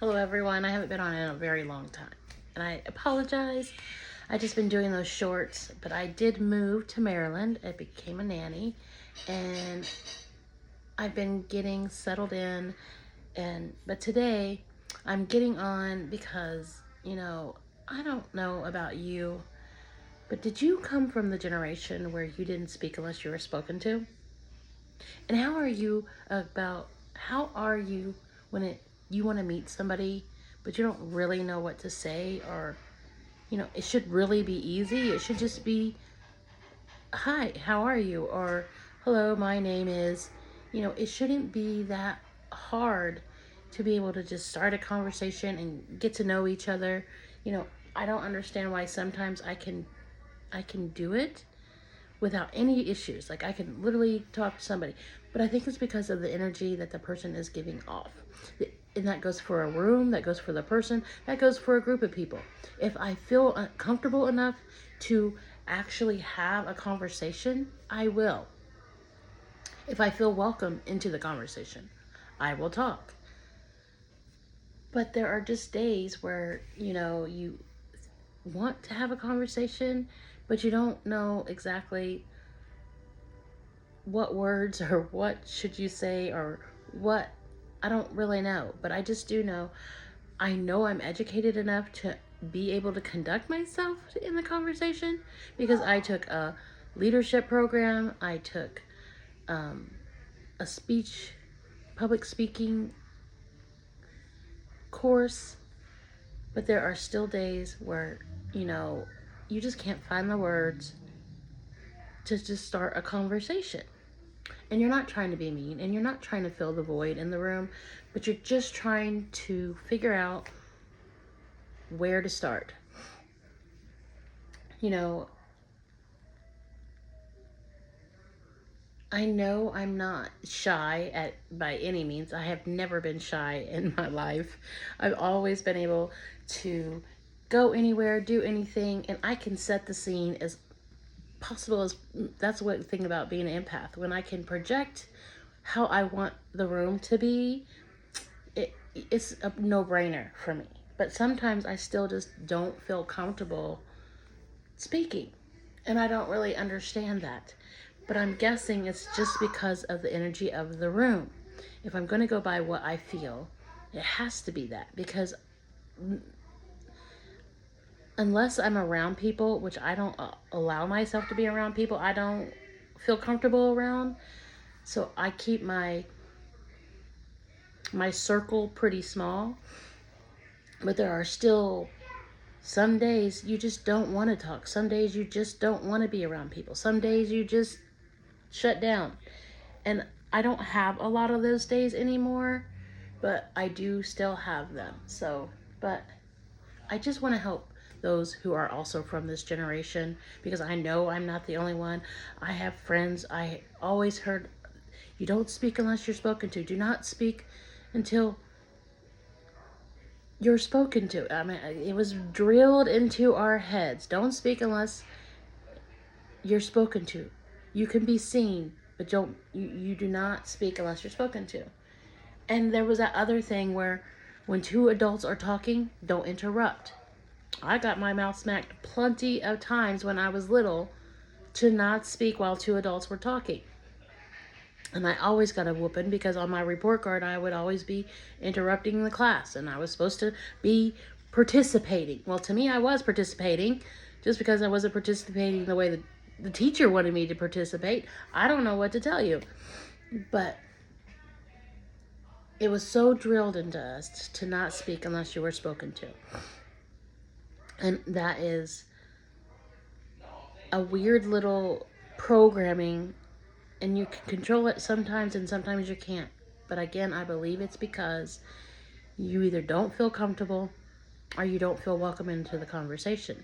Hello, everyone. I haven't been on in a very long time, and I apologize. I just been doing those shorts, but I did move to Maryland. I became a nanny, and I've been getting settled in. But today, I'm getting on because I don't know about you, but did you come from the generation where you didn't speak unless you were spoken to? And how are you when you want to meet somebody, but you don't really know what to say, or it should really be easy. It should just be, "Hi, how are you?" or "Hello, my name is." It shouldn't be that hard to be able to just start a conversation and get to know each other. You know, I don't understand why sometimes I can do it without any issues. Like, I can literally talk to somebody. But I think it's because of the energy that the person is giving off. And that goes for a room, that goes for the person, that goes for a group of people. If I feel comfortable enough to actually have a conversation, I will. If I feel welcome into the conversation, I will talk. But there are just days where, you want to have a conversation, but you don't know exactly what words or what should you say or what. I don't really know, but I just do know. I know I'm educated enough to be able to conduct myself in the conversation because I took a leadership program. I took a public speaking course, but there are still days where, you know, you just can't find the words to just start a conversation. And you're not trying to be mean and you're not trying to fill the void in the room, but you're just trying to figure out where to start. You know, I know I'm not shy by any means. I have never been shy in my life. I've always been able to go anywhere, do anything, and I can set the scene as possible as. That's what thing about being an empath. When I can project how I want the room to be, it's a no-brainer for me. But sometimes I still just don't feel comfortable speaking, and I don't really understand that. But I'm guessing it's just because of the energy of the room. If I'm going to go by what I feel, it has to be that, because unless I'm around people, which I don't allow myself to be around people I don't feel comfortable around. So I keep my circle pretty small. But there are still some days you just don't want to talk. Some days you just don't want to be around people. Some days you just shut down. And I don't have a lot of those days anymore, but I do still have them. But I just want to help those who are also from this generation, because I know I'm not the only one. I have friends. I always heard, you don't speak unless you're spoken to. Do not speak until you're spoken to. I mean, it was drilled into our heads. Don't speak unless you're spoken to. You can be seen, but you do not speak unless you're spoken to. And there was that other thing where when two adults are talking, don't interrupt. I got my mouth smacked plenty of times when I was little to not speak while two adults were talking. And I always got a whooping because on my report card I would always be interrupting the class, and I was supposed to be participating. Well, to me, I was participating. Just because I wasn't participating the way the teacher wanted me to participate, I don't know what to tell you. But it was so drilled into us to not speak unless you were spoken to. And that is a weird little programming, and you can control it sometimes and sometimes you can't. But again, I believe it's because you either don't feel comfortable or you don't feel welcome into the conversation.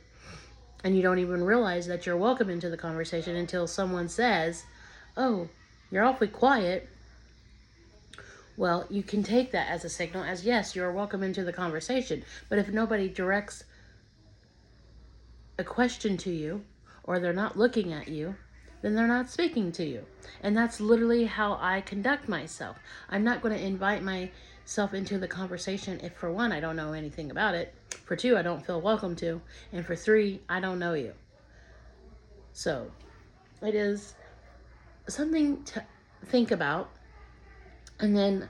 And you don't even realize that you're welcome into the conversation until someone says, "Oh, you're awfully quiet." Well, you can take that as a signal as, yes, you're welcome into the conversation. But if nobody directs a question to you, or they're not looking at you, then they're not speaking to you. And that's literally how I conduct myself. I'm not going to invite my myself into the conversation if, for one, I don't know anything about it, for two, I don't feel welcome to, and for three, I don't know you. So it is something to think about. And then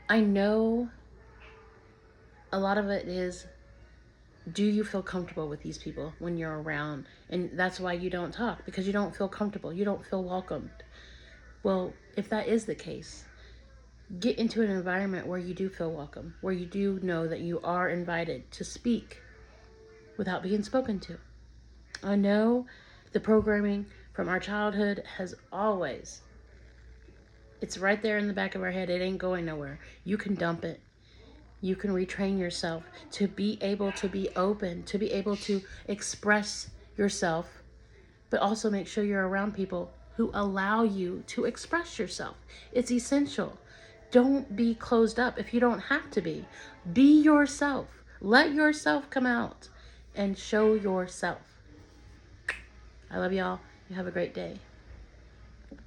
I know a lot of it is, do you feel comfortable with these people when you're around? And that's why you don't talk, because you don't feel comfortable. You don't feel welcomed. Well, if that is the case, get into an environment where you do feel welcome, where you do know that you are invited to speak without being spoken to. I know the programming from our childhood has always, it's right there in the back of our head. It ain't going nowhere. You can dump it. You can retrain yourself to be able to be open, to be able to express yourself, but also make sure you're around people who allow you to express yourself. It's essential. Don't be closed up if you don't have to be. Be yourself. Let yourself come out and show yourself. I love y'all. You have a great day.